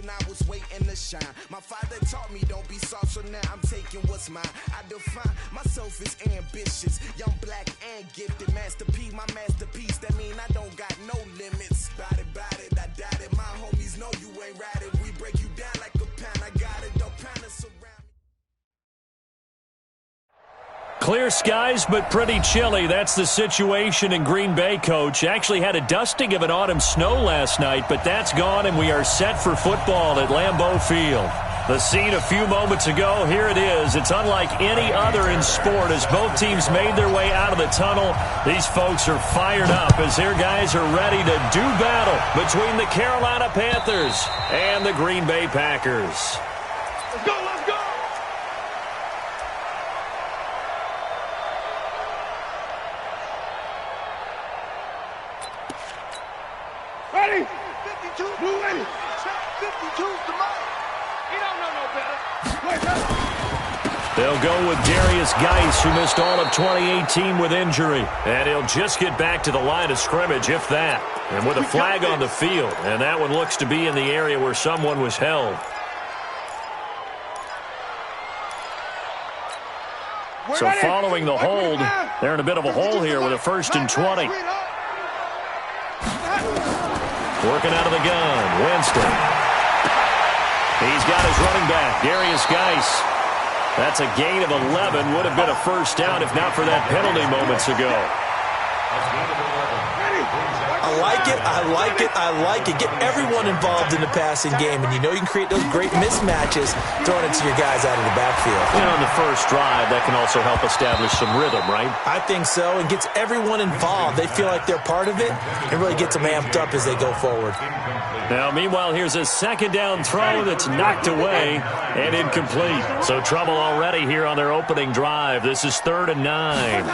I was waiting to shine. My father taught me don't be soft, so now I'm taking what's mine. I define myself as ambitious, young, black, and gifted. Master P, my masterpiece. That mean I don't got no limits. Bout it, I doubt it. My homies know you ain't right it. We break you down like a pound. I got it, don't pound us around. Clear skies, but pretty chilly. That's the situation in Green Bay, Coach. Actually had a dusting of an autumn snow last night, but that's gone, and we are set for football at Lambeau Field. The scene a few moments ago, here it is. It's unlike any other in sport as both teams made their way out of the tunnel. These folks are fired up as their guys are ready to do battle between the Carolina Panthers and the Green Bay Packers. Let's go, let's go! Ready? 52, blue ready. 52's the mark. He don't know no better. Wait up. They'll go with Darius Geis, who missed all of 2018 with injury. And he'll just get back to the line of scrimmage, if that. And with a flag on the field. And that one looks to be in the area where someone was held. So following the hold, they're in a bit of a hole here with a 1st and 20. Working out of the gun, Winston. He's got his running back, Darius Geis. That's a gain of 11. Would have been a first down if not for that penalty moments ago. I like it, I like it, I like it. Get everyone involved in the passing game, and you know you can create those great mismatches throwing it to your guys out of the backfield. And on the first drive, that can also help establish some rhythm, right? I think so, and gets everyone involved. They feel like they're part of it, and really gets them amped up as they go forward. Now, meanwhile, here's a 2nd down throw that's knocked away and incomplete. So trouble already here on their opening drive. This is 3rd and 9.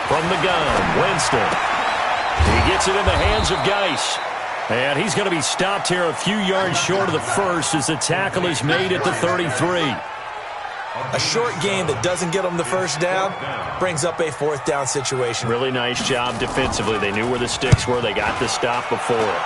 From the gun, Winston. He gets it in the hands of Geis. And he's going to be stopped here a few yards short of the first as the tackle is made at the 33. A short gain that doesn't get them the first down brings up a 4th down situation. Really nice job defensively. They knew where the sticks were. They got the stop before it.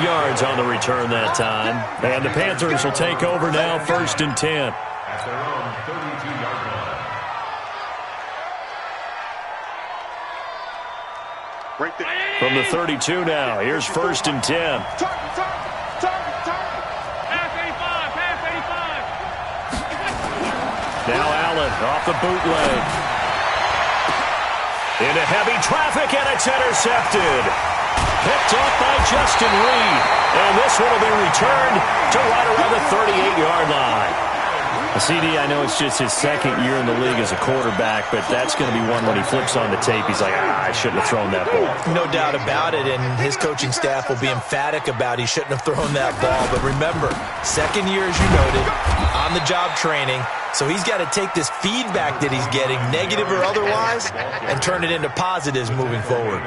Yards on the return that time. And the Panthers will take over now, 1st and 10. At their own 32-yard line. From the 32 now, here's 1st and 10. Now Allen off the bootleg. Into heavy traffic, and it's intercepted. Picked off by Justin Reed. And this one will be returned to right around the 38-yard line. CD, I know it's just his 2nd year in the league as a quarterback, but that's going to be one when he flips on the tape. He's like, I shouldn't have thrown that ball. No doubt about it, and his coaching staff will be emphatic about he shouldn't have thrown that ball. But remember, 2nd year, as you noted, on-the-job training. So he's got to take this feedback that he's getting, negative or otherwise, and turn it into positives moving forward.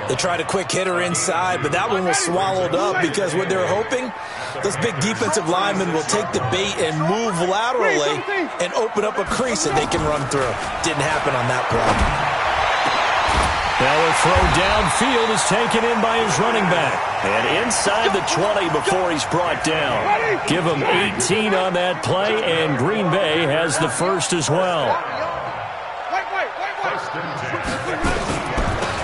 They tried a quick hitter inside, but that one was swallowed up because what they're hoping, those big defensive linemen will take the bait and move laterally and open up a crease that they can run through. Didn't happen on that play. Now a throw downfield is taken in by his running back. And inside the 20 before he's brought down. Give him 18 on that play, and Green Bay has the first as well.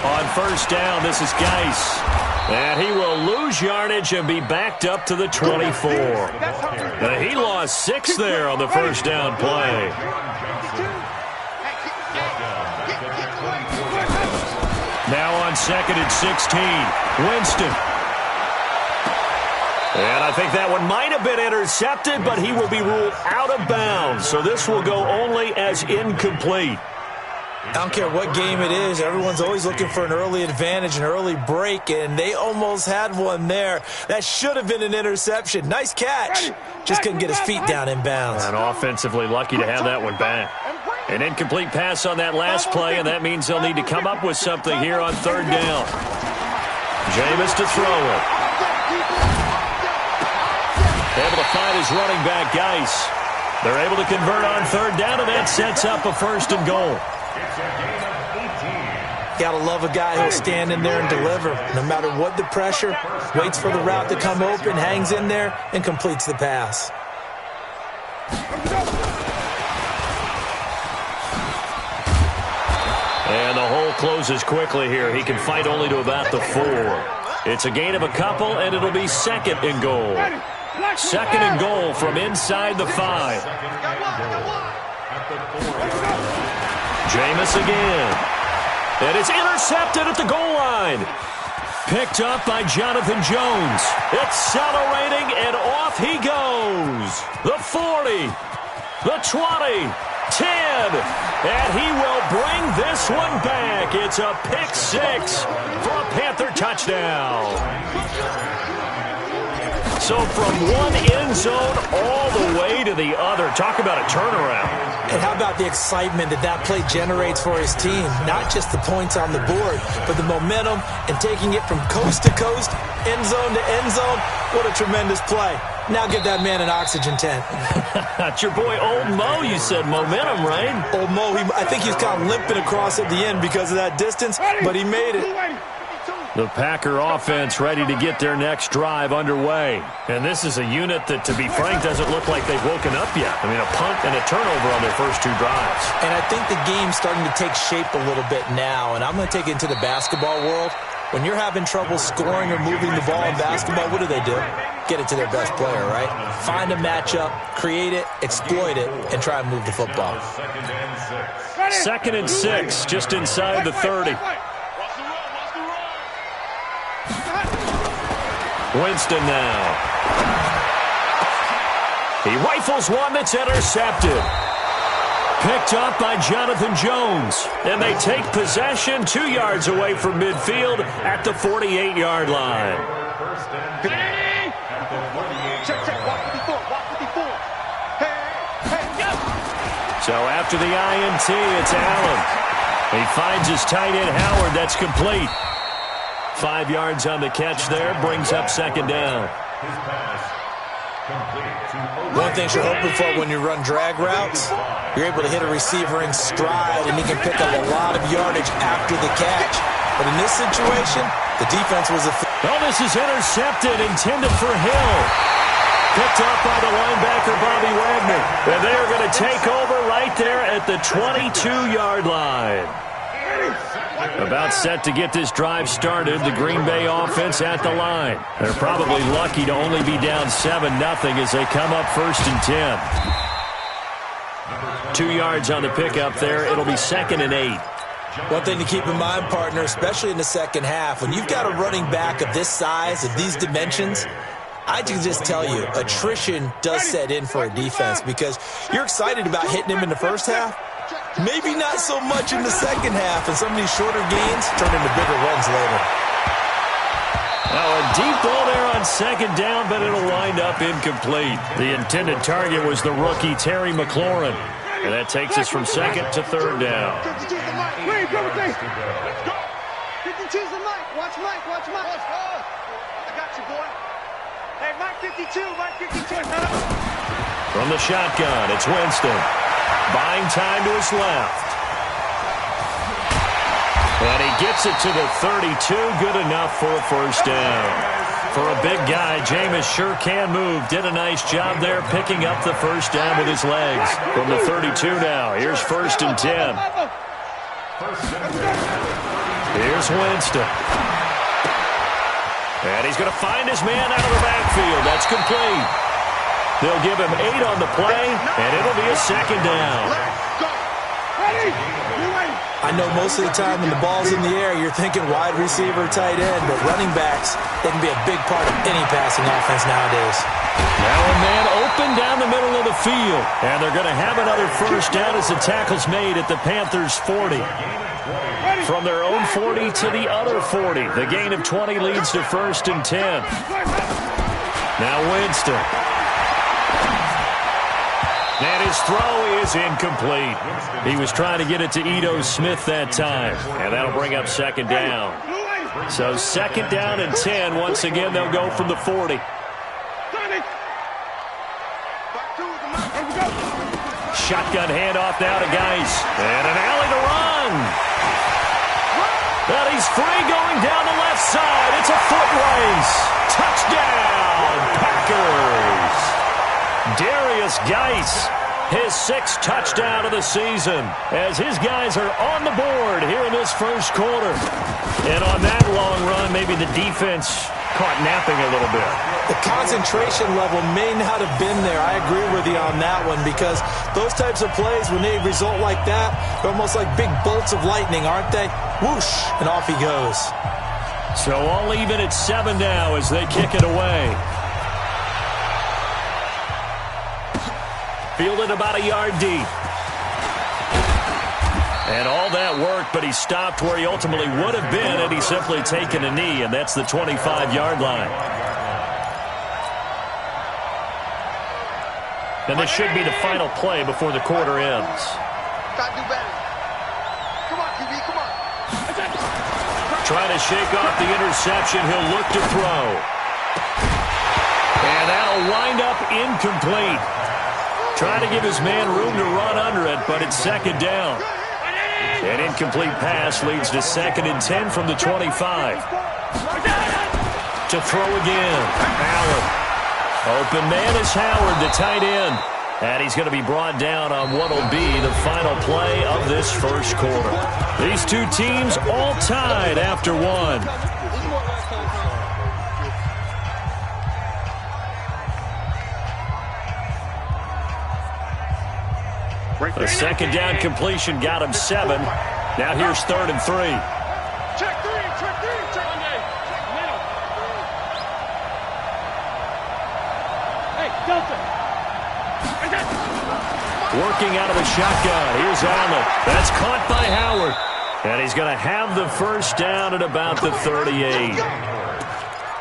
On 1st down, this is Geis. And he will lose yardage and be backed up to the 24. And he lost 6 there on the 1st down play. Now on 2nd and 16, Winston. And I think that one might have been intercepted, but he will be ruled out of bounds. So this will go only as incomplete. I don't care what game it is. Everyone's always looking for an early advantage, an early break, and they almost had one there. That should have been an interception. Nice catch. Just couldn't get his feet down in bounds. And offensively lucky to have that one back. An incomplete pass on that last play, and that means they'll need to come up with something here on 3rd down. Jameis to throw it. Able to find his running back, Geis. They're able to convert on 3rd down, and that sets up a 1st and goal. Gotta love a guy who'll stand in there and deliver. No matter what the pressure, waits for the route to come open, hangs in there, and completes the pass. And the hole closes quickly here. He can fight only to about the 4. It's a gain of a couple, and it'll be second and goal. Second and goal from inside the 5. Jameis again. And it's intercepted at the goal line. Picked up by Jonathan Jones. Accelerating, and off he goes. The 40, the 20, 10, and he will bring this one back. It's a pick 6 for a Panther touchdown. So from one end zone all the way to the other. Talk about a turnaround. And how about the excitement that play generates for his team? Not just the points on the board, but the momentum and taking it from coast to coast, end zone to end zone. What a tremendous play. Now give that man an oxygen tent. That's your boy Old Mo. You said momentum, right? Old Mo, I think he's kind of limping across at the end because of that distance, but he made it. The Packer offense ready to get their next drive underway. And this is a unit that, to be frank, doesn't look like they've woken up yet. I mean, a punt and a turnover on their first 2 drives. And I think the game's starting to take shape a little bit now, and I'm going to take it into the basketball world. When you're having trouble scoring or moving the ball in basketball, what do? Get it to their best player, right? Find a matchup, create it, exploit it, and try and move the football. Second and 6, just inside the 30. Winston now. He rifles one that's intercepted. Picked up by Jonathan Jones. And they take possession 2 yards away from midfield at the 48-yard line. So after the INT, it's Allen. He finds his tight end Howard. That's complete. 5 yards on the catch there, brings up second down. One thing you're hoping for when you run drag routes, you're able to hit a receiver in stride, and he can pick up a lot of yardage after the catch. But in this situation, the defense was Oh, this is intercepted, intended for Hill. Picked up by the linebacker, Bobby Wagner. And they are going to take over right there at the 22-yard line. About set to get this drive started. The Green Bay offense at the line. They're probably lucky to only be down 7-0 as they come up first and 10. 2 yards on the pickup there. It'll be second and 8. One thing to keep in mind, partner, especially in the second half, when you've got a running back of this size, of these dimensions, I can just tell you, attrition does set in for a defense because you're excited about hitting him in the first half. Maybe not so much in the second half, and some of these shorter gains turn into bigger runs later. Now a deep ball there on second down, but it'll wind up incomplete. The intended target was the rookie Terry McLaurin. And that takes us from second to third down. 52's the mic. Let's go. 52's the mic. Watch Mike. Watch Mike. I got you, boy. Hey, Mike 52. Mike 52. From the shotgun, it's Winston. Buying time to his left. And he gets it to the 32. Good enough for a first down. For a big guy, Jameis sure can move. Did a nice job there picking up the first down with his legs. From the 32 now, here's first and 10. Here's Winston. And he's going to find his man out of the backfield. That's complete. They'll give him 8 on the play, and it'll be a second down. I know most of the time when the ball's in the air, you're thinking wide receiver, tight end, but running backs, they can be a big part of any passing offense nowadays. Now a man open down the middle of the field, and they're going to have another first down as the tackle's made at the Panthers' 40. From their own 40 to the other 40. The gain of 20 leads to first and 10. Now Winston. And his throw is incomplete. He was trying to get it to Ito Smith that time. And that'll bring up second down. So second down and 10. Once again, they'll go from the 40. Shotgun handoff now to Geis. And an alley to run. And he's free going down the left side. It's a foot race. Touchdown, Packers. Darius Geis, his 6th touchdown of the season, as his guys are on the board here in this first quarter. And on that long run, maybe the defense caught napping a little bit. The concentration level may not have been there. I agree with you on that one, because those types of plays, when they result like that, they're almost like big bolts of lightning, aren't they? Whoosh, and off he goes. So all even at 7 now as they kick it away. Fielded about a yard deep. And all that work, but he stopped where he ultimately would have been had he simply taken a knee, and that's the 25-yard line. And this should be the final play before the quarter ends. Gotta do better. Come on, QB, come on. Trying to shake off the interception. He'll look to throw. And that'll wind up incomplete. Trying to give his man room to run under it, but it's 2nd down. An incomplete pass leads to 2nd and 10 from the 25. To throw again. Allen. Open man is Howard, the tight end. And he's going to be brought down on what will be the final play of this first quarter. These two teams all tied after 1. A 2nd down completion got him 7. Now here's 3rd and 3. Check 3, check 3, check 1. Hey, Delta. Working out of the shotgun. Here's Allen. That's caught by Howard. And he's going to have the first down at about the 38.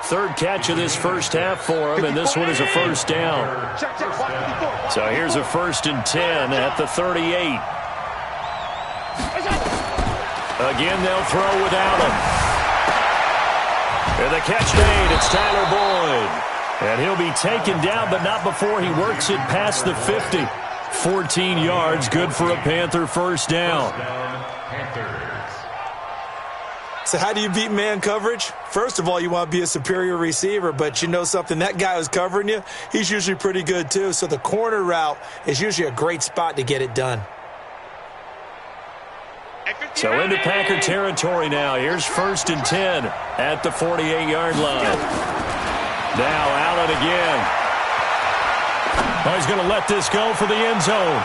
3rd catch of this first half for him, and this one is a first down. So here's a 1st and 10 at the 38. Again, they'll throw without him. And the catch made. It's Tyler Boyd. And he'll be taken down, but not before he works it past the 50. 14 yards, good for a Panther first down. So how do you beat man coverage? First of all, you want to be a superior receiver, but you know something, that guy who's covering you, he's usually pretty good too. So the corner route is usually a great spot to get it done. So into Packer territory now. Here's 1st and 10 at the 48-yard line. Now Allen again. Oh, he's going to let this go for the end zone.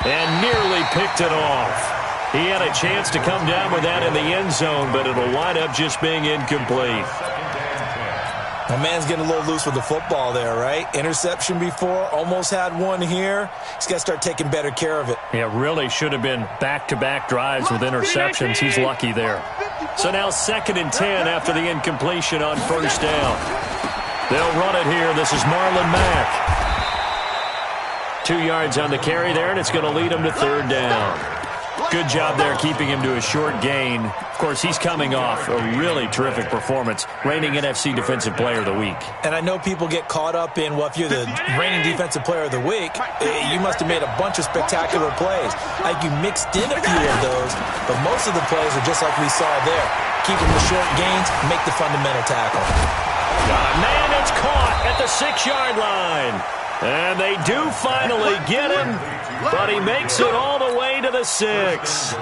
And nearly picked it off. He had a chance to come down with that in the end zone, but it'll wind up just being incomplete. My man's getting a little loose with the football there, right? Interception before, almost had one here. He's got to start taking better care of it. Yeah, really should have been back-to-back drives with interceptions. He's lucky there. So now 2nd and 10 after the incompletion on first down. They'll run it here. This is Marlon Mack. 2 yards on the carry there, and it's going to lead him to 3rd down. Good job there keeping him to a short gain. Of course, he's coming off a really terrific performance, reigning NFC Defensive Player of the Week. And I know people get caught up in, well, if you're the reigning Defensive Player of the Week, you must have made a bunch of spectacular plays. Like you mixed in a few of those, but most of the plays are just like we saw there. Keeping the short gains, make the fundamental tackle. Got a man that's caught at the 6-yard line. And they do finally get him, but he makes it all the way to the 6.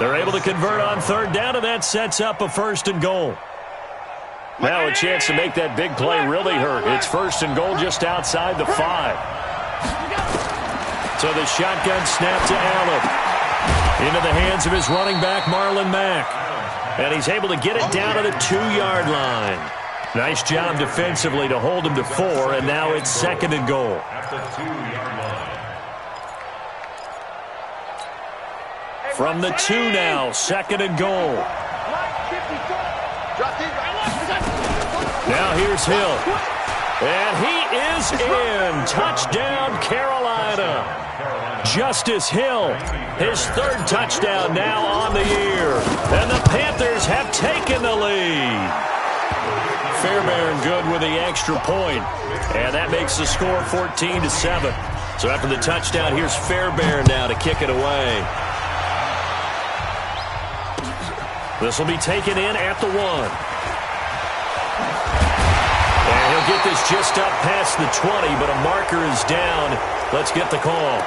They're able to convert on 3rd down, and that sets up a 1st and goal. Now a chance to make that big play really hurt. It's 1st and goal just outside the 5. So the shotgun snap to Allen. Into the hands of his running back, Marlon Mack. And he's able to get it down to the 2-yard line. Nice job defensively to hold him to 4, and now it's 2nd and goal. From the 2 now, 2nd and goal. Now here's Hill. And he is in. Touchdown, Carolina. Justice Hill, his 3rd touchdown now on the year. And the Panthers have taken the lead. Fairbairn good with the extra point. And that makes the score 14-7. So after the touchdown, here's Fairbairn now to kick it away. This will be taken in at the 1. And he'll get this just up past the 20, but a marker is down. Let's get the call.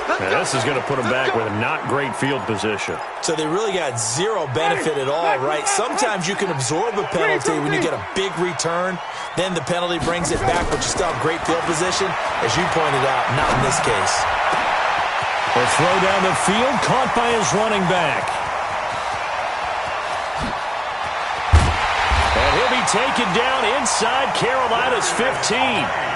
Now, this is going to put him back with a not great field position. So they really got zero benefit at all, right? Sometimes you can absorb a penalty when you get a big return. Then the penalty brings it back, but you still have great field position. As you pointed out, not in this case. A throw down the field, caught by his running back. And he'll be taken down inside Carolina's 15.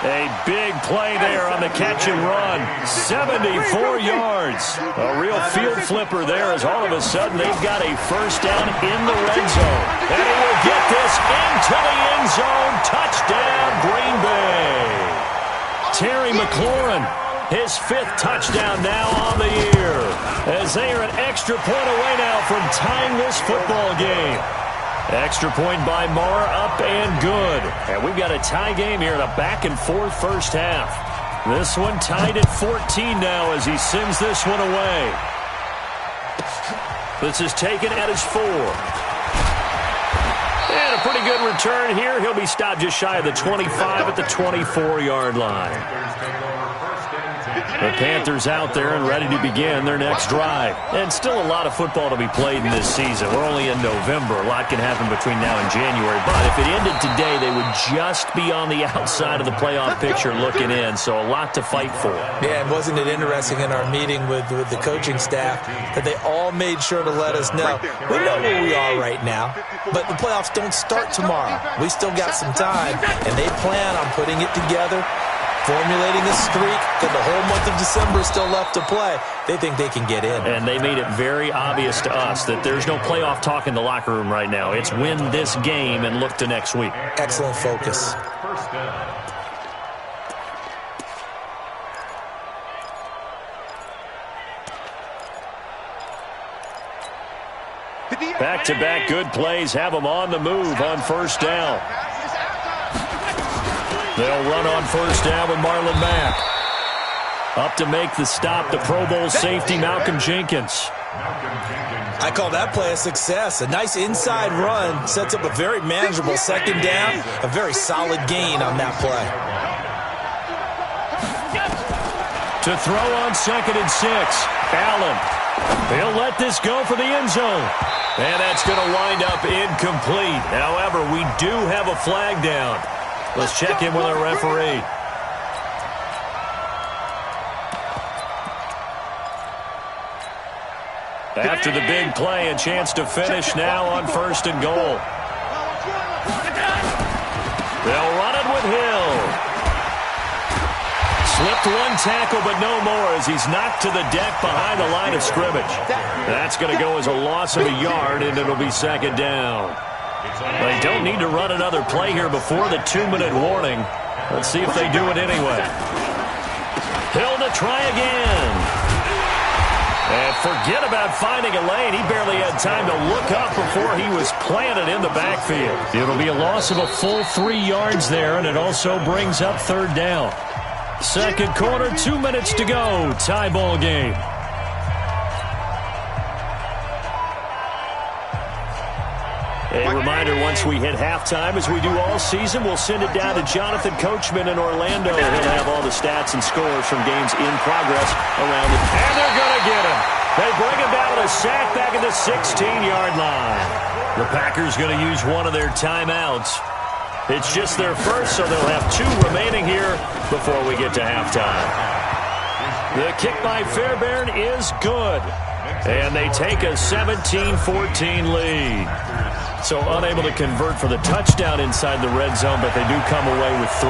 A big play there on the catch and run. 74 yards. A real field flipper there as all of a sudden they've got a first down in the red zone. And he will get this into the end zone. Touchdown, Green Bay. Terry McLaurin, his 5th touchdown now on the year. As they are an extra point away now from tying this football game. Extra point by Marr, up and good. And we've got a tie game here in a back-and-forth first half. This one tied at 14 now as he sends this one away. This is taken at his 4. And a pretty good return here. He'll be stopped just shy of the 25 at the 24-yard line. The Panthers out there and ready to begin their next drive. And still a lot of football to be played in this season. We're only in November. A lot can happen between now and January. But if it ended today, they would just be on the outside of the playoff picture looking in. So a lot to fight for. Yeah, and wasn't it interesting in our meeting with the coaching staff that they all made sure to let us know, we know where we are right now, but the playoffs don't start tomorrow. We still got some time, and they plan on putting it together, formulating a streak, because the whole month of December is still left to play. They think they can get in. And they made it very obvious to us that there's no playoff talk in the locker room right now. It's win this game and look to next week. Excellent focus. First down. Back-to-back good plays have them on the move on first down. They'll run on first down with Marlon Mack. Up to make the stop, the Pro Bowl safety, Malcolm Jenkins. I call that play a success. A nice inside run sets up a very manageable second down. A very solid gain on that play. To throw on 2nd and 6, Allen. He'll let this go for the end zone. And that's going to wind up incomplete. However, we do have a flag down. Let's check in with our referee. After the big play, a chance to finish now on 1st and goal. They'll run it with Hill. Slipped one tackle, but no more as he's knocked to the deck behind the line of scrimmage. That's going to go as a loss of a yard, and it'll be 2nd down. They don't need to run another play here before the 2-minute warning. Let's see if they do it anyway. Hill to try again. And forget about finding a lane. He barely had time to look up before he was planted in the backfield. It'll be a loss of a full 3 yards there, and it also brings up 3rd down. Second quarter, 2 minutes to go. Tie ball game. A reminder, once we hit halftime, as we do all season, we'll send it down to Jonathan Coachman in Orlando. He'll have all the stats and scores from games in progress around the... And they're going to get him. They bring him down with a sack back at the 16-yard line. The Packers going to use one of their timeouts. It's just their first, so they'll have 2 remaining here before we get to halftime. The kick by Fairbairn is good. And they take a 17-14 lead. So unable to convert for the touchdown inside the red zone, but they do come away with 3.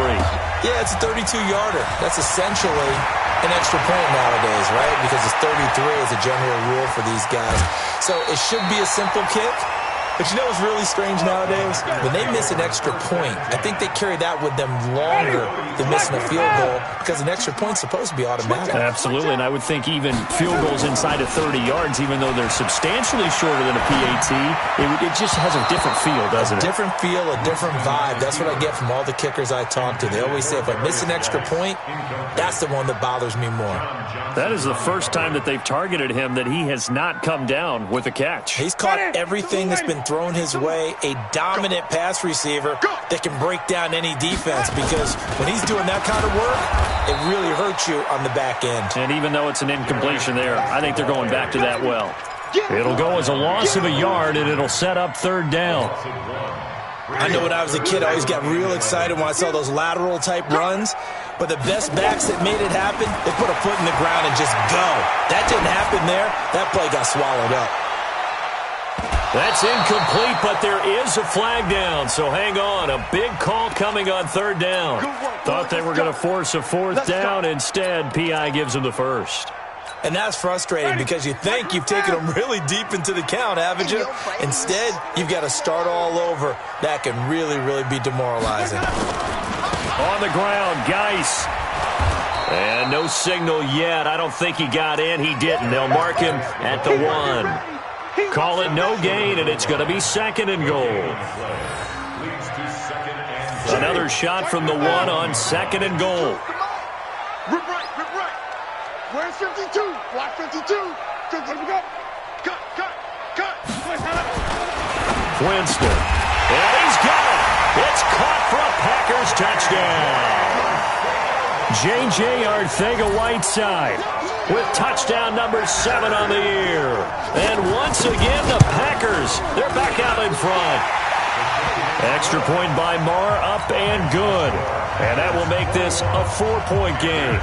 Yeah, it's a 32-yarder. That's essentially an extra point nowadays, right? Because it's 33 as a general rule for these guys. So it should be a simple kick. But you know what's really strange nowadays? When they miss an extra point, I think they carry that with them longer than missing a field goal because an extra point's supposed to be automatic. Absolutely, and I would think even field goals inside of 30 yards, even though they're substantially shorter than a PAT, it just has a different feel, doesn't it? A different feel, a different vibe. That's what I get from all the kickers I talk to. They always say if I miss an extra point, that's the one that bothers me more. That is the first time that they've targeted him that he has not come down with a catch. He's caught everything that's been thrown his way, a dominant pass receiver that can break down any defense because when he's doing that kind of work, it really hurts you on the back end. And even though it's an incompletion there, I think they're going back to that well. It'll go as a loss of a yard, and it'll set up third down. I know when I was a kid, I always got real excited when I saw those lateral-type runs. But the best backs that made it happen, they put a foot in the ground and just go. That didn't happen there. That play got swallowed up. That's incomplete, but there is a flag down, so hang on. A big call coming on third down. Thought they were going to force a fourth down. Instead, P.I. gives them the first. And that's frustrating because you think you've taken them really deep into the count, haven't you? Instead, you've got to start all over. That can really, really be demoralizing. On the ground, Geis. And no signal yet. I don't think he got in. He didn't. They'll mark him at the 1. Call it no gain, and it's going to be second and goal. Another shot from the 1 on second and goal. Rip right. Where's 52? Block 52. 52, go. Cut. Winston. And he's got it. It's caught for a Packers touchdown. J.J. Arcega-Whiteside with touchdown number 7 on the year. And once again, the Packers, they're back out in front. Extra point by Marr, up and good. And that will make this a 4-point game.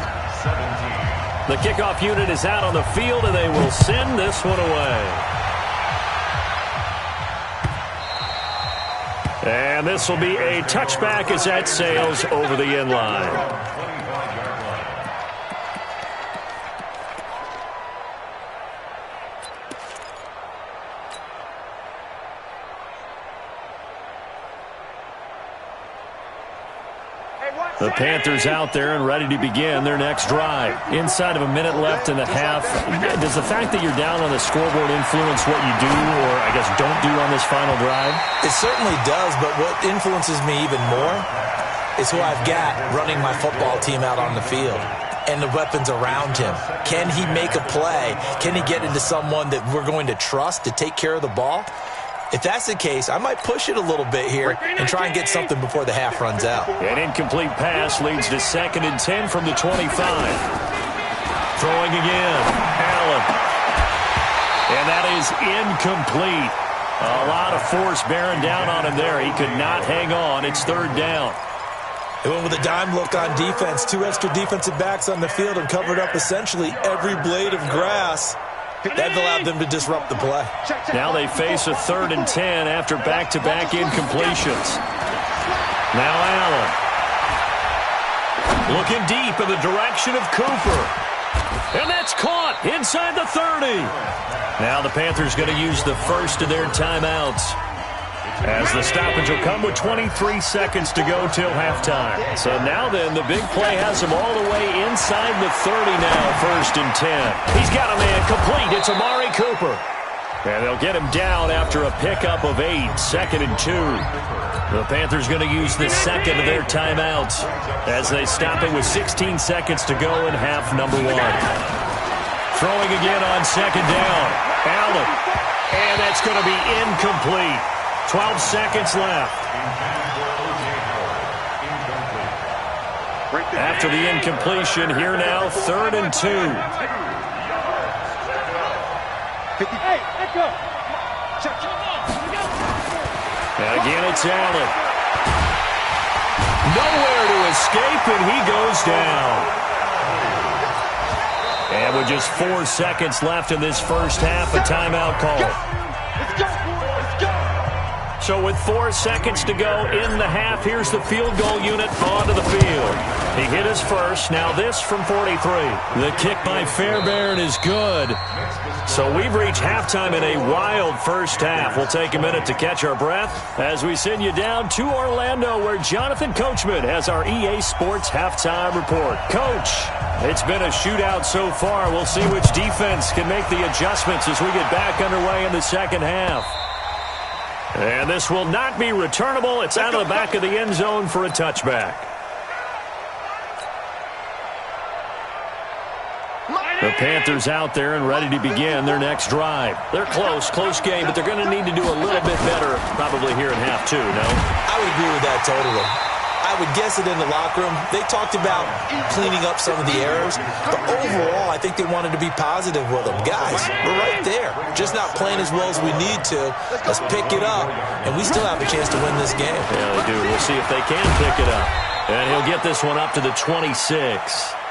The kickoff unit is out on the field, and they will send this one away. And this will be a touchback as that sails over the end line. The Panthers out there and ready to begin their next drive. Inside of a minute left in the half, does the fact that you're down on the scoreboard influence what you do or, I guess, don't do on this final drive? It certainly does, but what influences me even more is who I've got running my football team out on the field and the weapons around him. Can he make a play? Can he get into someone that we're going to trust to take care of the ball? If that's the case, I might push it a little bit here and try and get something before the half runs out. An incomplete pass leads to 2nd and 10 from the 25. Throwing again. Allen. And that is incomplete. A lot of force bearing down on him there. He could not hang on. It's third down. They went with a dime look on defense. 2 extra defensive backs on the field and covered up essentially every blade of grass. That allowed them to disrupt the play. Now they face a 3rd and 10 after back-to-back incompletions. Now Allen. Looking deep in the direction of Cooper. And that's caught inside the 30. Now the Panthers going to use the first of their timeouts, as the stoppage will come with 23 seconds to go till halftime. So now then, the big play has him all the way inside the 30 now, 1st and 10. He's got a man complete. It's Amari Cooper. And they'll get him down after a pickup of 8, 2nd and 2. The Panthers going to use the second of their timeouts as they stop it with 16 seconds to go in half number 1. Throwing again on 2nd down. Allen. And that's going to be incomplete. 12 seconds left. After the incompletion, here now, 3rd and 2. And again, it's Allen. Nowhere to escape, and he goes down. And with just 4 seconds left in this first half, a timeout call. So with 4 seconds to go in the half, here's the field goal unit onto the field. He hit his first. Now this from 43. The kick by Fairbairn is good. So we've reached halftime in a wild first half. We'll take a minute to catch our breath as we send you down to Orlando, where Jonathan Coachman has our EA Sports halftime report. Coach, it's been a shootout so far. We'll see which defense can make the adjustments as we get back underway in the second half. And this will not be returnable. It's out of the back of the end zone for a touchback. The Panthers out there and ready to begin their next drive. They're close game, but they're going to need to do a little bit better probably here in half two, no? I would agree with that totally. I would guess it in the locker room. They talked about cleaning up some of the errors, but overall, I think they wanted to be positive with them. Guys, we're right there. Just not playing as well as we need to. Let's pick it up, and we still have a chance to win this game. Yeah, they do. We'll see if they can pick it up. And he'll get this one up to the 26.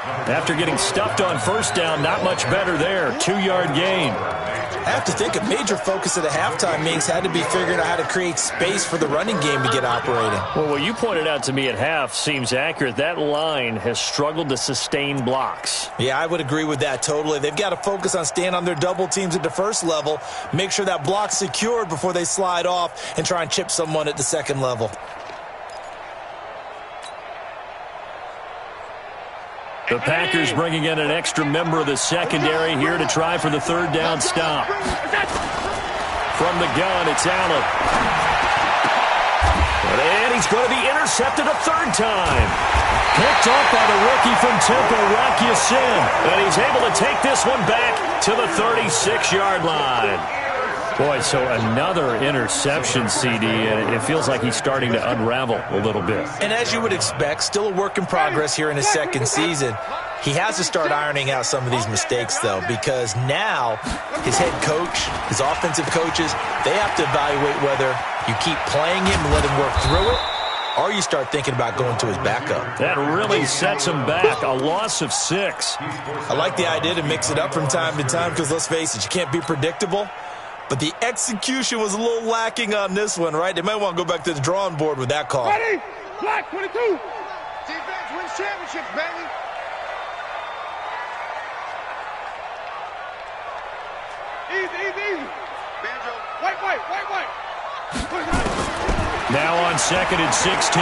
After getting stuffed on first down, not much better there. 2-yard gain. I have to think a major focus at the halftime meetings had to be figuring out how to create space for the running game to get operating. Well, what you pointed out to me at half seems accurate. That line has struggled to sustain blocks. Yeah, I would agree with that totally. They've got to focus on staying on their double teams at the first level, make sure that block's secured before they slide off and try and chip someone at the second level. The Packers bringing in an extra member of the secondary here to try for the third down stop. From the gun, it's Allen. And he's going to be intercepted a third time. Picked off by the rookie from Temple, Rock Ya-Sin. And he's able to take this one back to the 36-yard line. Boy, so another interception, CD, and it feels like he's starting to unravel a little bit. And as you would expect, still a work in progress here in his second season. He has to start ironing out some of these mistakes, though, because now his head coach, his offensive coaches, they have to evaluate whether you keep playing him and let him work through it, or you start thinking about going to his backup. That really sets him back. A loss of 6. I like the idea to mix it up from time to time because, let's face it, you can't be predictable. But the execution was a little lacking on this one, right? They might want to go back to the drawing board with that call. Ready? Black 22. Defense wins championships, baby. Easy. Banjo. White. Now on 2nd and 16.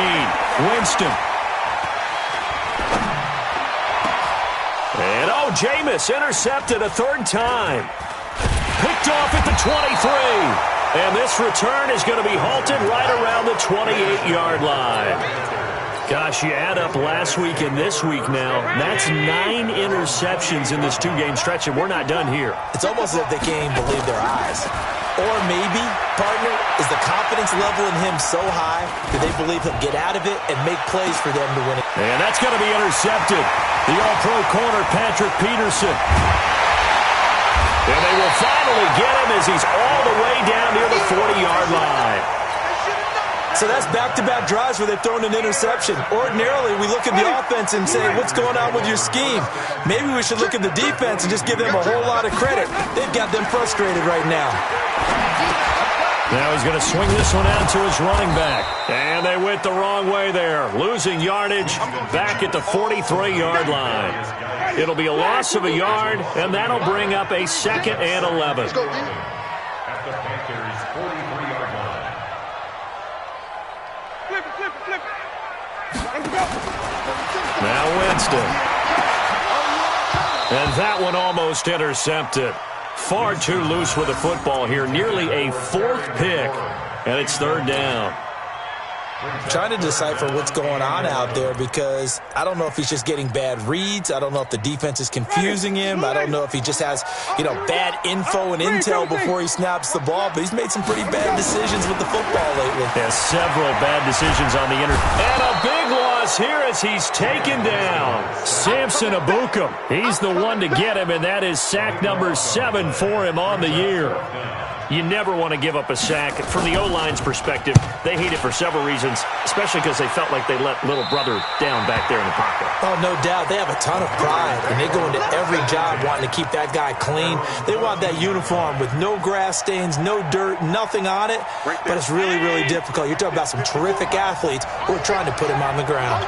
Winston. And Jameis intercepted a third time. Picked off at the 23. And this return is going to be halted right around the 28-yard line. Gosh, you add up last week and this week now. That's 9 interceptions in this 2-game stretch, and we're not done here. It's almost as if they can't even believe their eyes. Or maybe, partner, is the confidence level in him so high that they believe he'll get out of it and make plays for them to win it. And that's going to be intercepted. The All-Pro corner, Patrick Peterson. And they will finally get him as he's all the way down near the 40-yard line. So that's back-to-back drives where they've thrown an interception. Ordinarily, we look at the offense and say, what's going on with your scheme? Maybe we should look at the defense and just give them a whole lot of credit. They've got them frustrated right now. Now he's going to swing this one out to his running back. And they went the wrong way there. Losing yardage back at the 43-yard line. It'll be a loss of a yard, and that'll bring up a 2nd and 11. At the Panthers' 43-yard line. Flip it. Now Winston. And that one almost intercepted. Far too loose with the football here. Nearly a 4th pick, and it's 3rd down. Trying to decipher what's going on out there because I don't know if he's just getting bad reads. I don't know if the defense is confusing him. I don't know if he just has, bad info and intel before he snaps the ball. But he's made some pretty bad decisions with the football lately. Yeah, several bad decisions on the And a big loss here as he's taken down. Samson Ebukam. He's the one to get him, and that is sack number 7 for him on the year. You never want to give up a sack. From the O-line's perspective, they hate it for several reasons, especially because they felt like they let little brother down back there in the pocket. Oh, no doubt. They have a ton of pride, and they go into every job wanting to keep that guy clean. They want that uniform with no grass stains, no dirt, nothing on it, but it's really, really difficult. You're talking about some terrific athletes who are trying to put him on the ground.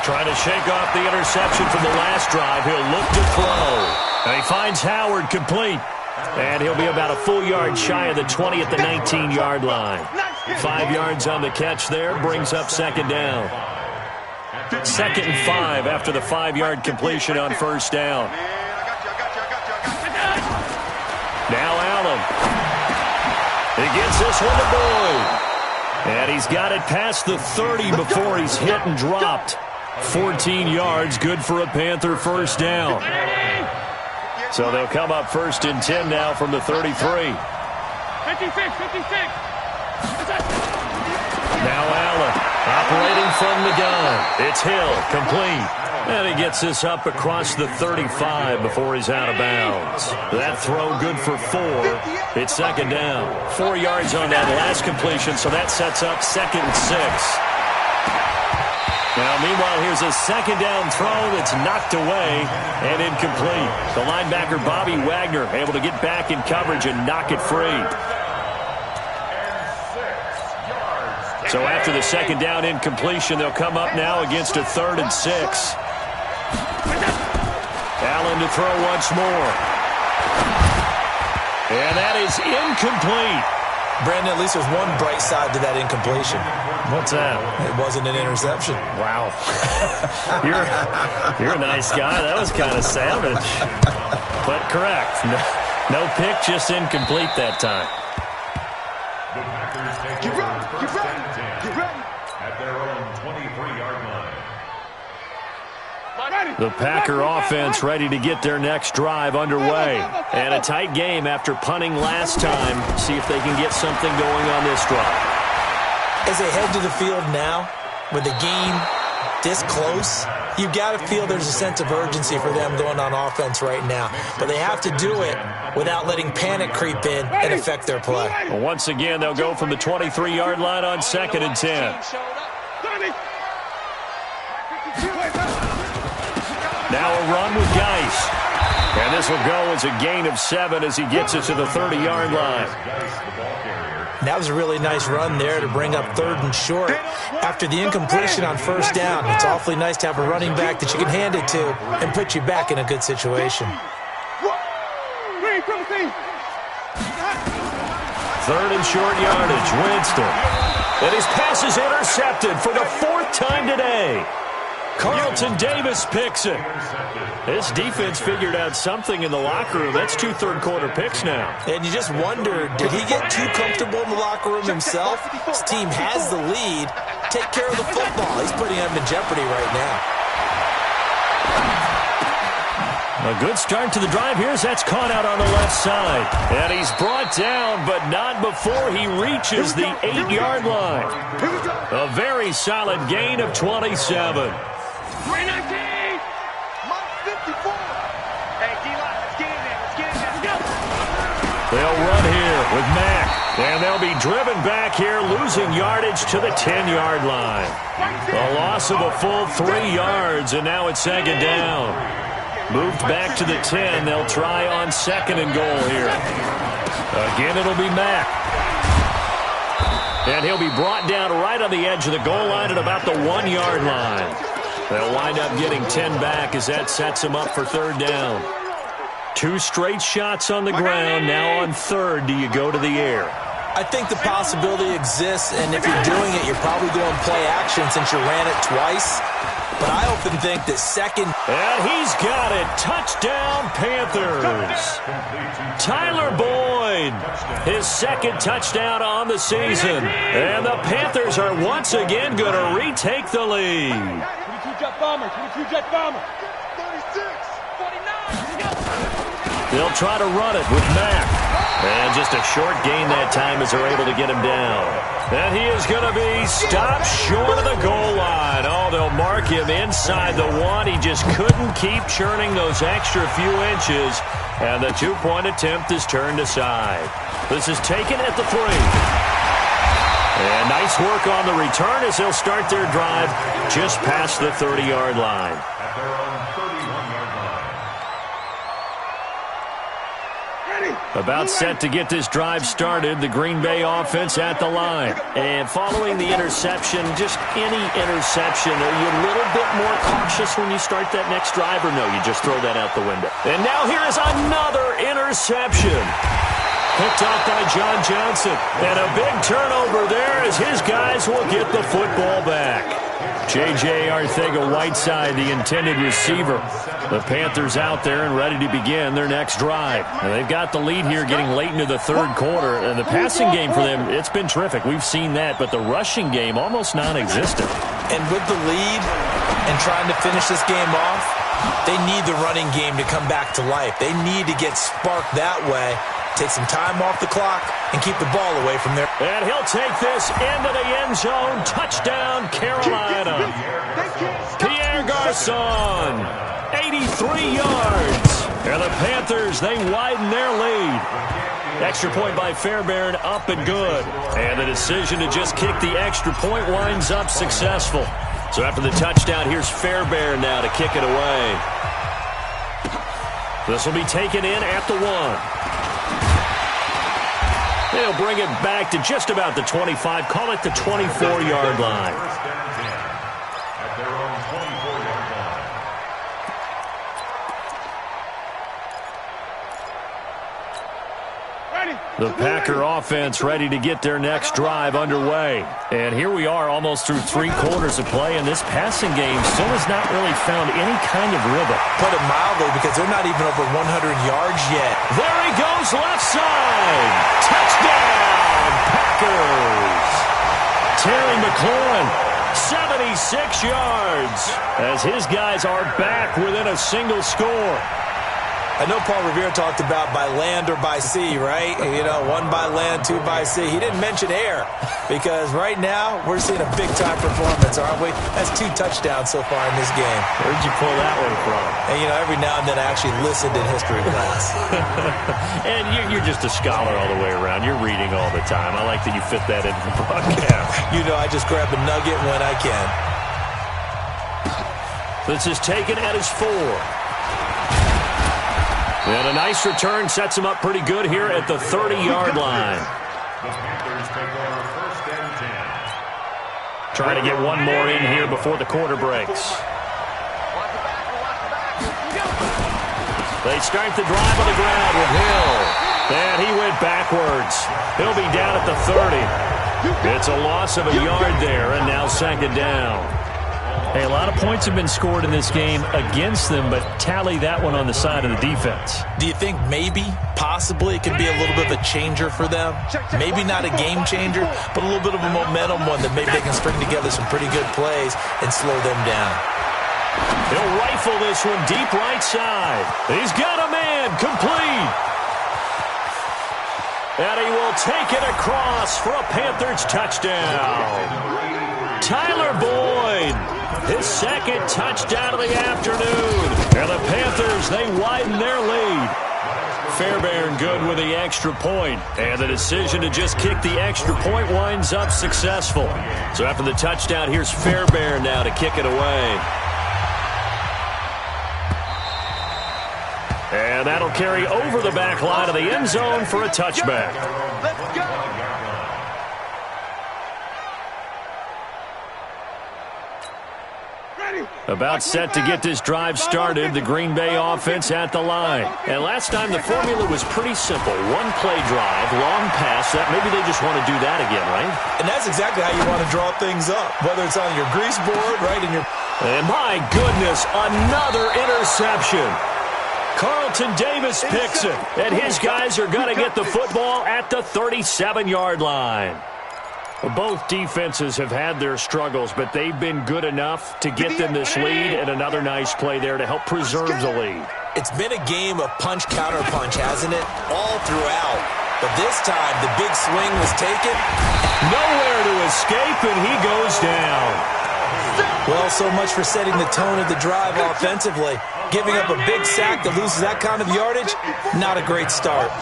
Trying to shake off the interception from the last drive. He'll look to throw. And he finds Howard complete. And he'll be about a full yard shy of the 20 at the 19-yard line. 5 yards on the catch there. Brings up second down. 2nd and 5 after the 5-yard completion on first down. Now Allen. He gets this one to Boyd. And he's got it past the 30 before he's hit and dropped. 14 yards, good for a Panther first down. So they'll come up 1st and 10 now from the 33. 56. Now Allen operating from the gun. It's Hill, complete. And he gets this up across the 35 before he's out of bounds. That throw good for 4. It's second down. 4 yards on that last completion, so that sets up 2nd and 6. Now, meanwhile, here's a second down throw that's knocked away and incomplete. The linebacker, Bobby Wagner, able to get back in coverage and knock it free. So after the second down incompletion, they'll come up now against a 3rd and 6. Allen to throw once more. And that is incomplete. Brandon, at least there's one bright side to that incompletion. What's that? It wasn't an interception. Wow. You're a nice guy. That was kind of savage. But correct. No pick, just incomplete that time. Get ready, get ready, get ready. At their own 23-yard line. The Packer offense ready to get their next drive underway. And a tight game after punting last time. See if they can get something going on this drive. As they head to the field now, with the game this close, you've got to feel there's a sense of urgency for them going on offense right now. But they have to do it without letting panic creep in and affect their play. Well, once again, they'll go from the 23-yard line on 2nd and 10. Now a run with Geis. And this will go as a gain of 7 as he gets it to the 30-yard line. That was a really nice run there to bring up 3rd and short. After the incompletion on first down, it's awfully nice to have a running back that you can hand it to and put you back in a good situation. 3rd and short yardage, Winston. And his pass is intercepted for the 4th time today. Carlton Davis picks it. This defense figured out something in the locker room. That's 2 third-quarter picks now. And you just wonder, did he get too comfortable in the locker room himself? His team has the lead. Take care of the football. He's putting them in jeopardy right now. A good start to the drive here as that's caught out on the left side. And he's brought down, but not before he reaches the 8-yard line. A very solid gain of 27. 319! Mike 54! Hey, D-line, let's get in there, let's get in there, let's go! They'll run here with Mack. And they'll be driven back here, losing yardage to the 10-yard line. A loss of a full 3 yards, and now it's second down. Moved back to the 10. They'll try on 2nd and goal here. Again, it'll be Mack. And he'll be brought down right on the edge of the goal line at about the 1-yard line. They'll wind up getting 10 back as that sets them up for 3rd down. 2 straight shots on the ground. Now on 3rd, do you go to the air? I think the possibility exists, and if you're doing it, you're probably going play action since you ran it twice. But I often think that 2nd... And he's got it. Touchdown, Panthers. Tyler Boyd, his 2nd touchdown on the season. And the Panthers are once again going to retake the lead. 22-jet bomber, 22-jet bomber. 36, 49, They'll try to run it with Mack. And just a short gain that time as they're able to get him down. And he is going to be stopped short of the goal line. Oh, they'll mark him inside the 1. He just couldn't keep churning those extra few inches. And the 2-point attempt is turned aside. This is taken at the 3. And nice work on the return as they'll start their drive just past the 30-yard line. At their own 31-yard line. Ready? About set to get this drive started, the Green Bay offense at the line. And following the interception, just any interception, are you a little bit more cautious when you start that next drive, or no, you just throw that out the window? And now here is another interception. Picked off by John Johnson. And a big turnover there as his guys will get the football back. J.J. Arcega-Whiteside, the intended receiver. The Panthers out there and ready to begin their next drive. And they've got the lead here getting late into the third quarter. And the passing game for them, it's been terrific. We've seen that. But the rushing game, almost non-existent. And with the lead and trying to finish this game off, they need the running game to come back to life. They need to get sparked that way. Take some time off the clock and keep the ball away from there. And he'll take this into the end zone. Touchdown, Carolina. Pierre Garçon, 83 yards. And the Panthers, they widen their lead. Extra point by Fairbairn, up and good. And the decision to just kick the extra point winds up successful. So after the touchdown, here's Fairbairn now to kick it away. This will be taken in at the 1. They'll bring it back to just about the 25, call it the 24-yard line. At their own 24-yard line. The Packer offense ready to get their next drive underway. And here we are almost through 3 quarters of play, and this passing game still has not really found any kind of rhythm. Put it mildly, because they're not even over 100 yards yet. There he goes, left side. Touchdown, Packers. Terry McLaurin, 76 yards, as his guys are back within a single score. I know Paul Revere talked about by land or by sea, right? You know, 1 by land, 2 by sea. He didn't mention air, because right now we're seeing a big-time performance, aren't we? That's 2 touchdowns so far in this game. Where'd you pull that one from? And, you know, every now and then I actually listened in history class. And you're just a scholar all the way around. You're reading all the time. I like that you fit that into the broadcast. You know, I just grab a nugget when I can. This is taken at his 4. And a nice return sets him up pretty good here at the 30-yard line. The Panthers take over 1st and 10. Trying to get one more in here before the quarter breaks. They start the drive on the ground with Hill. And he went backwards. He'll be down at the 30. It's a loss of a yard there, and now 2nd down. Hey, a lot of points have been scored in this game against them, but tally that one on the side of the defense. Do you think maybe, possibly, it could be a little bit of a changer for them? Maybe not a game changer, but a little bit of a momentum one that maybe they can string together some pretty good plays and slow them down. He'll rifle this one deep right side. He's got a man, complete. And he will take it across for a Panthers touchdown. Tyler Boyd, his 2nd touchdown of the afternoon. And the Panthers, they widen their lead. Fairbairn good with the extra point. And the decision to just kick the extra point winds up successful. So after the touchdown, here's Fairbairn now to kick it away. And that'll carry over the back line of the end zone for a touchback. Let's go. About set to get this drive started, the Green Bay offense at the line. And last time the formula was pretty simple. 1-play drive, long pass. That maybe they just want to do that again, right? And that's exactly how you want to draw things up, whether it's on your grease board, right, in your... And my goodness, another interception. Carlton Davis picks it, and his guys are going to get the football at the 37-yard line. Both defenses have had their struggles, but they've been good enough to get them this lead, and another nice play there to help preserve the lead. It's been a game of punch-counter-punch, hasn't it? All throughout. But this time, the big swing was taken. Nowhere to escape, and he goes down. Well, so much for setting the tone of the drive offensively. Giving up a big sack that loses that kind of yardage, not a great start.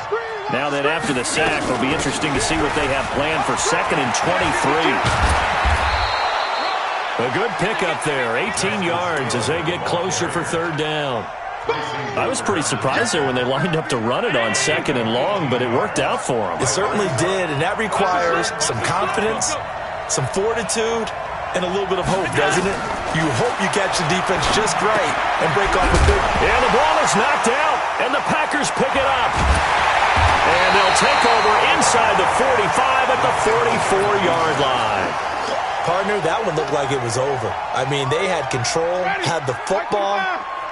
Now that after the sack, it'll be interesting to see what they have planned for 2nd and 23. A good pickup there, 18 yards as they get closer for 3rd down. I was pretty surprised there when they lined up to run it on 2nd and long, but it worked out for them. It certainly did, and that requires some confidence, some fortitude, and a little bit of hope, doesn't it? You hope you catch the defense just right and break off a big... And the ball is knocked out, and the Packers pick it up. And they'll take over inside the 45 at the 44-yard line. Partner, that one looked like it was over. I mean, they had control, had the football,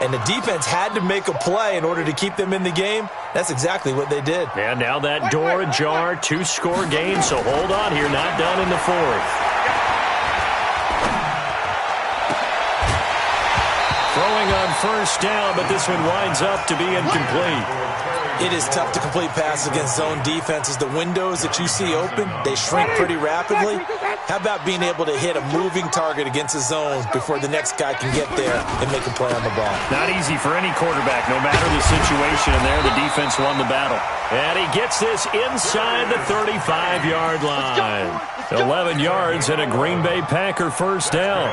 and the defense had to make a play in order to keep them in the game. That's exactly what they did. And now that door ajar, 2-score game, so hold on here, not done in the 4th. Throwing on 1st down, but this one winds up to be incomplete. It is tough to complete passes against zone defenses. The windows that you see open, they shrink pretty rapidly. How about being able to hit a moving target against a zone before the next guy can get there and make a play on the ball? Not easy for any quarterback, no matter the situation. And there, the defense won the battle. And he gets this inside the 35-yard line. 11 yards and a Green Bay Packer 1st down.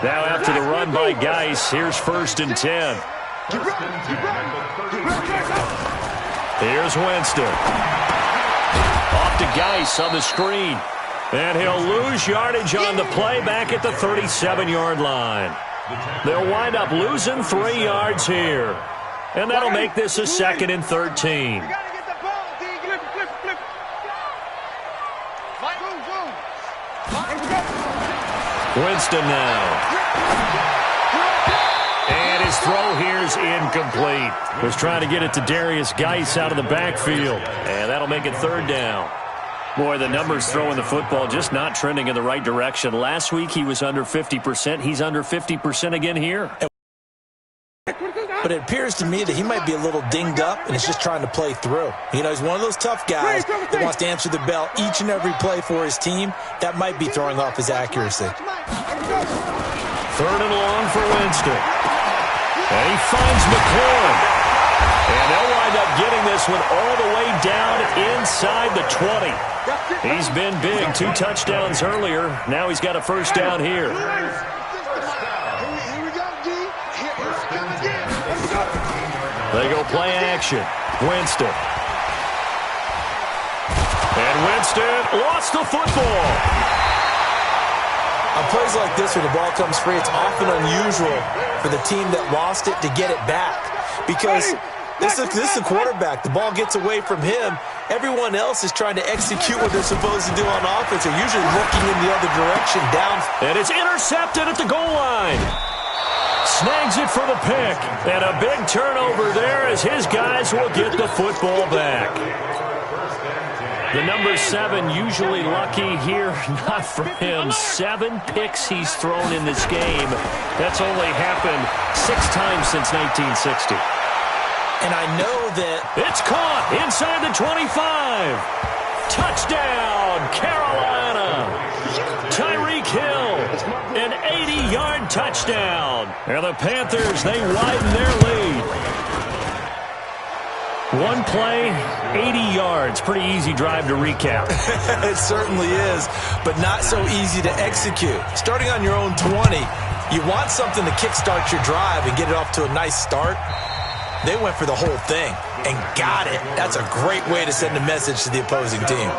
Now after the run by Geis, here's 1st and 10. Here's Winston. Off to Geis on the screen. And he'll lose yardage on the play back at the 37-yard line. They'll wind up losing 3 yards here. And that'll make this a 2nd and 13. Winston now. And his throw here's incomplete. Was trying to get it to Darius Geis out of the backfield. And that'll make it 3rd down. Boy, the numbers throwing the football just not trending in the right direction. Last week he was under 50%. He's under 50% again here. But it appears to me that he might be a little dinged up and is just trying to play through. You know, he's one of those tough guys that wants to answer the bell each and every play for his team. That might be throwing off his accuracy. 3rd and long for Winston. And he finds McLaurin. And they'll wind up getting this one all the way down inside the 20. He's been big. 2 touchdowns earlier. Now he's got a 1st down here. They go play action. Winston. And Winston lost the football. On plays like this where the ball comes free, it's often unusual for the team that lost it to get it back. Because this is the quarterback. The ball gets away from him. Everyone else is trying to execute what they're supposed to do on offense. They're usually looking in the other direction down. And it's intercepted at the goal line. Snags it for the pick. And a big turnover there as his guys will get the football back. The number 7 usually lucky here. Not for him. 7 picks he's thrown in this game. That's only happened 6 times since 1960. And I know that... It's caught inside the 25. Touchdown, Carolina. Tyreek Hill, an 80-yard touchdown. And the Panthers, they widen their lead. 1 play, 80 yards. Pretty easy drive to recap. It certainly is, but not so easy to execute. Starting on your own 20, you want something to kickstart your drive and get it off to a nice start. They went for the whole thing and got it. That's a great way to send a message to the opposing team.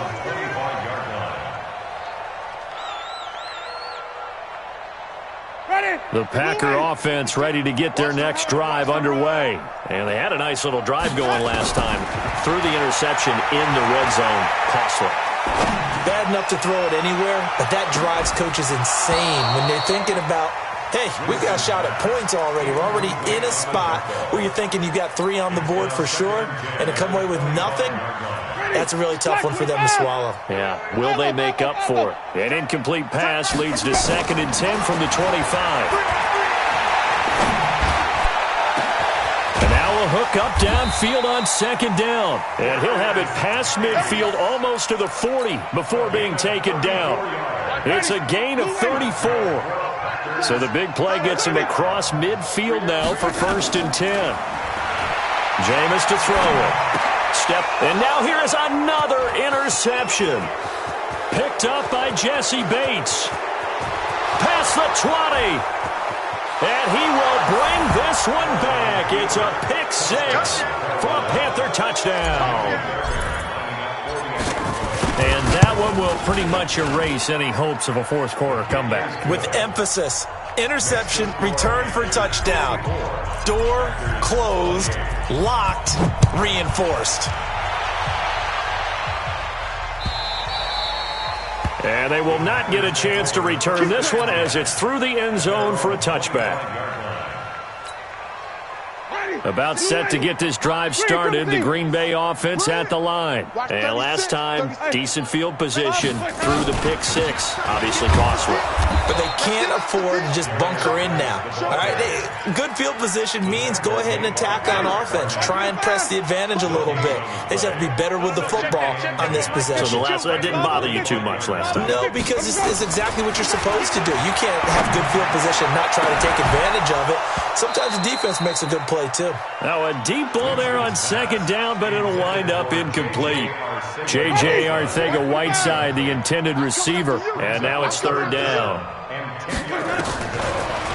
The Packer offense ready to get their next drive underway. And they had a nice little drive going last time. Threw the interception in the red zone. Costly. Bad enough to throw it anywhere, but that drives coaches insane when they're thinking about, hey, we got a shot at points already. We're already in a spot where you're thinking you got 3 on the board for sure, and to come away with nothing, that's a really tough one for them to swallow. Yeah, will they make up for it? An incomplete pass leads to 2nd and 10 from the 25. And now a hook up downfield on 2nd down. And he'll have it past midfield almost to the 40 before being taken down. It's a gain of 34. So the big play gets him across midfield now for 1st and 10. Jameis to throw it. Step, and now here is another interception. Picked up by Jesse Bates. Past the 20. And he will bring this this one back. It's a pick six for a Panther touchdown. And that one will pretty much erase any hopes of a fourth quarter comeback. With emphasis, interception, return for touchdown. Door closed, locked, reinforced. And they will not get a chance to return this one as it's through the end zone for a touchback. About set to get this drive started, the Green Bay offense at the line. And last time, decent field position through the pick six. Obviously costly. But they can't afford to just bunker in now. All right, good field position means go ahead and attack on offense. Try and press the advantage a little bit. They just have to be better with the football on this possession. So that didn't bother you too much last time? No, because it's exactly what you're supposed to do. You can't have good field position and not try to take advantage of it. Sometimes the defense makes a good play, too. Now a deep ball there on second down, but it'll wind up incomplete. J.J. Arcega-Whiteside, the intended receiver. And now it's third down.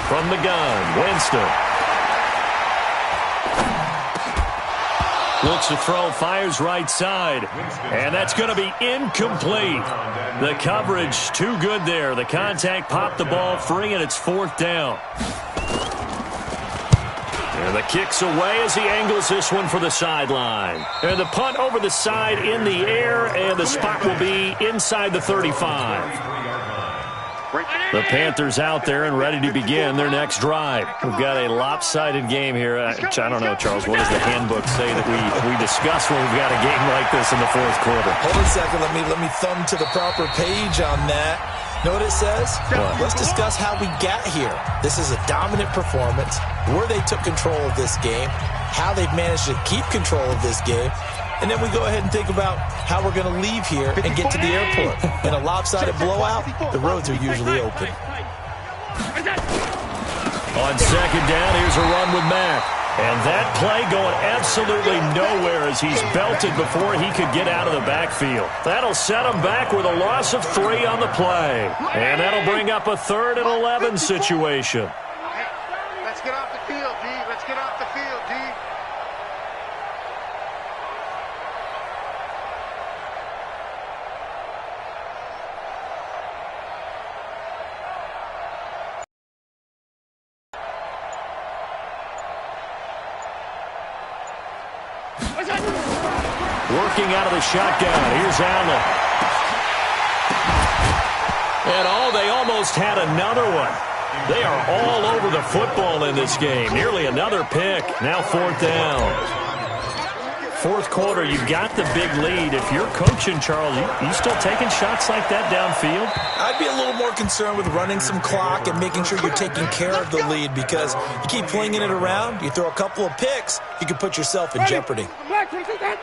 From the gun, Winston. Looks to throw, fires right side. And that's going to be incomplete. The coverage too good there. The contact popped the ball free, and it's fourth down. And the kick's away as he angles this one for the sideline. And the punt over the side in the air, and the spot will be inside the 35. The Panthers out there and ready to begin their next drive. We've got a lopsided game here. I don't know, Charles, what does the handbook say that we discuss when we've got a game like this in the fourth quarter? Hold a second. Let me thumb to the proper page on that. Know what it says? What? Let's discuss how we got here. This is a dominant performance, where they took control of this game, how they've managed to keep control of this game, and then we go ahead and think about how we're going to leave here and get to the airport. In a lopsided blowout, the roads are usually open. On second down, here's a run with Mack. And that play going absolutely nowhere as he's belted before he could get out of the backfield. That'll set him back with a loss of 3 on the play. And that'll bring up a 3rd and 11 situation. Let's get off the field, D. Let's get off the field, D. Working out of the shotgun. Here's Allen. And they almost had another one. They are all over the football in this game. Nearly another pick. Now fourth down. Fourth quarter, you've got the big lead. If you're coaching, Charles, you still taking shots like that downfield? I'd be a little more concerned with running some clock and making sure you're taking care of the lead, because you keep flinging it around, you throw a couple of picks, you can put yourself in jeopardy.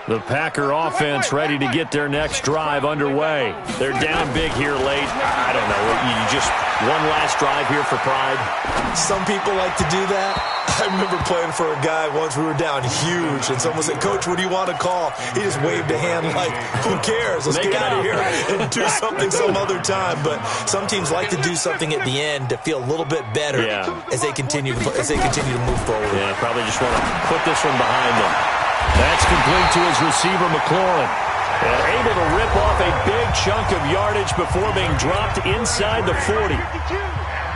The Packer offense ready to get their next drive underway. They're down big here late. I don't know. You just one last drive here for pride? Some people like to do that. I remember playing for a guy once. We were down huge, and someone said, "Coach, what do you want to call?" He just waved a hand like, "Who cares? Let's get out of here and do something some other time." But some teams like to do something at the end to feel a little bit better as they continue to move forward. Yeah, probably just want to put this one behind them. That's complete to his receiver, McLaurin. And able to rip off a big chunk of yardage before being dropped inside the 40.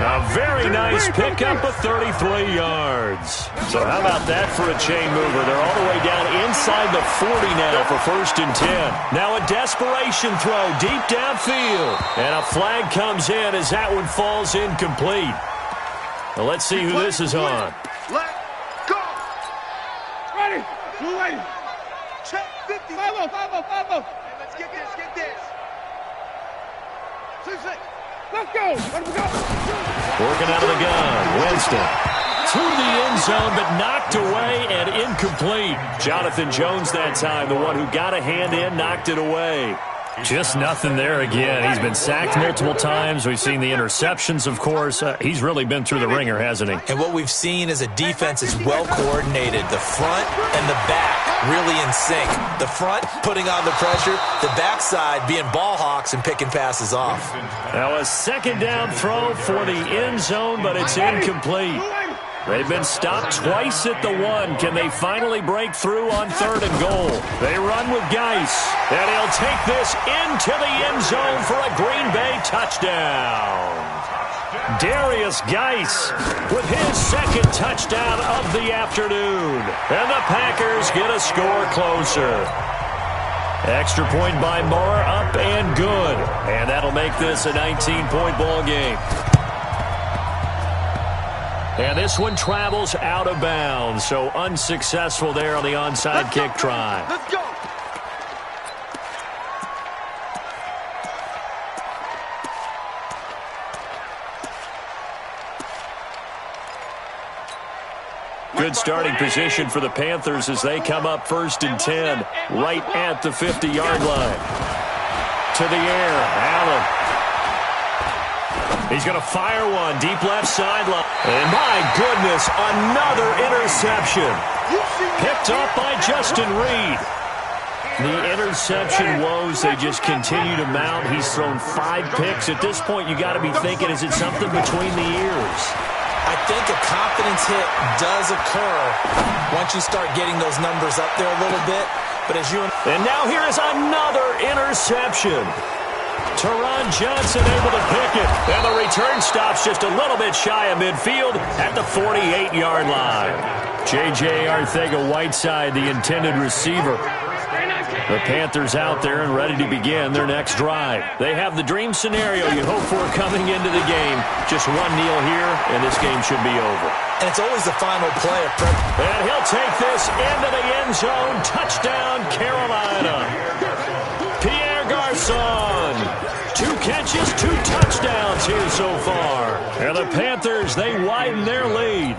A very nice pickup of 33 yards. So how about that for a chain mover? They're all the way down inside the 40 now for 1st and 10. Now a desperation throw deep downfield. And a flag comes in as that one falls incomplete. Well, let's see who this is on. Let go. Ready. Blue lady. Check 50. 5-0. Hey, let's get this. 6-6. Let's go. Let him go. Working out of the gun. Winston. To the end zone, but knocked away and incomplete. Jonathan Jones that time, the one who got a hand in, knocked it away. Just nothing there again. He's been sacked multiple times. We've seen the interceptions, of course. He's really been through the ringer, hasn't he? And what we've seen is a defense is well coordinated. The front and the back really in sync. The front putting on the pressure. The backside being ball hawks and picking passes off. Now a second down throw for the end zone, but it's incomplete. They've been stopped twice at the 1. Can they finally break through on 3rd and goal? They run with Geis, and he'll take this into the end zone for a Green Bay touchdown. Darius Geis with his 2nd touchdown of the afternoon. And the Packers get a score closer. Extra point by Moore, up and good. And that'll make this a 19-point ball game. And this one travels out of bounds, so unsuccessful there on the onside kick try. Let's go. Good starting position for the Panthers as they come up 1st and 10, right at the 50-yard line. To the air, Allen. He's going to fire one, deep left sideline. And my goodness, another interception. Picked up by Justin Reed. The interception woes, they just continue to mount. He's thrown 5 picks. At this point, you got to be thinking, is it something between the ears? I think a confidence hit does occur once you start getting those numbers up there a little bit. But as you and now here is another interception. Teron Johnson able to pick it. And the return stops just a little bit shy of midfield at the 48-yard line. J.J. Arcega-Whiteside, the intended receiver. The Panthers out there and ready to begin their next drive. They have the dream scenario you hope for coming into the game. Just one kneel here, and this game should be over. And it's always the final play. And he'll take this into the end zone. Touchdown, Carolina. Pierre Garçon. 2 catches, 2 touchdowns here so far. And the Panthers, they widen their lead.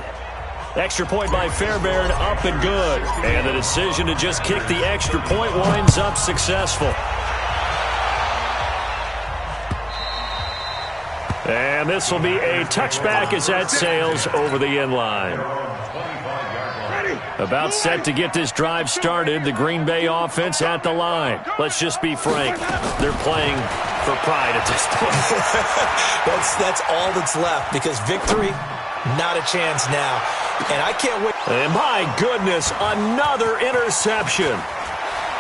Extra point by Fairbairn, up and good. And the decision to just kick the extra point winds up successful. And this will be a touchback as that sails over the end line. About set to get this drive started, the Green Bay offense at the line. Let's just be frank, they're playing for pride at this point. that's all that's left, because victory, not a chance now. And I can't wait. And my goodness, another interception.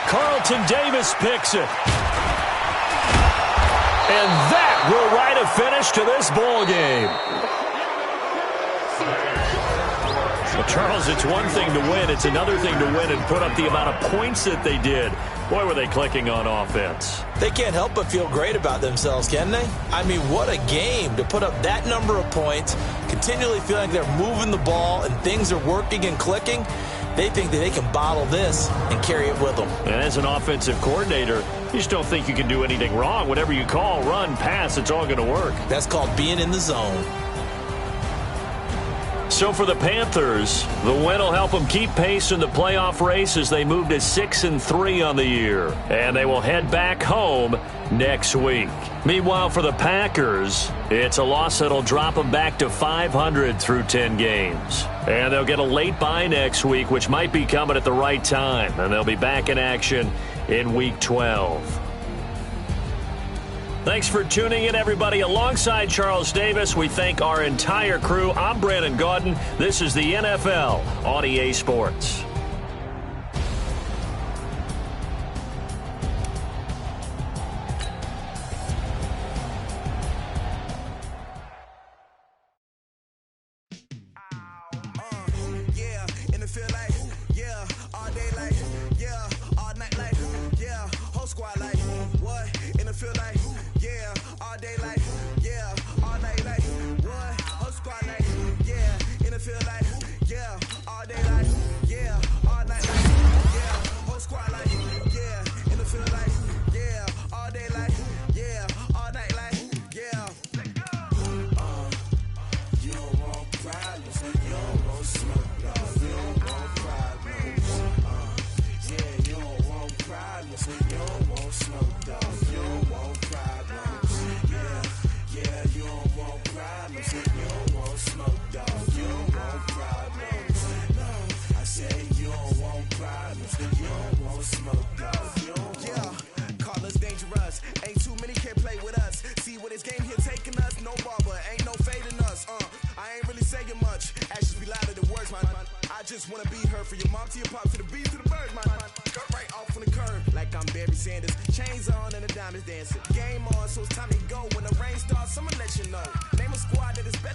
Carlton Davis picks it. And that will write a finish to this ball game. Well, Charles, it's one thing to win. It's another thing to win and put up the amount of points that they did. Boy, were they clicking on offense. They can't help but feel great about themselves, can they? I mean, what a game to put up that number of points, continually feeling like they're moving the ball and things are working and clicking. They think that they can bottle this and carry it with them. And as an offensive coordinator, you just don't think you can do anything wrong. Whatever you call, run, pass, it's all going to work. That's called being in the zone. So for the Panthers, the win will help them keep pace in the playoff race as they move to 6-3 on the year. And they will head back home next week. Meanwhile, for the Packers, it's a loss that'll drop them back to 500 through 10 games. And they'll get a late bye next week, which might be coming at the right time. And they'll be back in action in Week 12. Thanks for tuning in, everybody. Alongside Charles Davis, we thank our entire crew. I'm Brandon Gaudin. This is the NFL on EA Sports. I ain't really saying much. Actions be loud. just wanna be heard. For your mom to your pop to the beat to the bird, man. Cut right off on the curb, like I'm Barry Sanders. Chains on and the diamonds dancing. Game on, so it's time to go. When the rain starts, I'ma let you know. Name a squad that is better.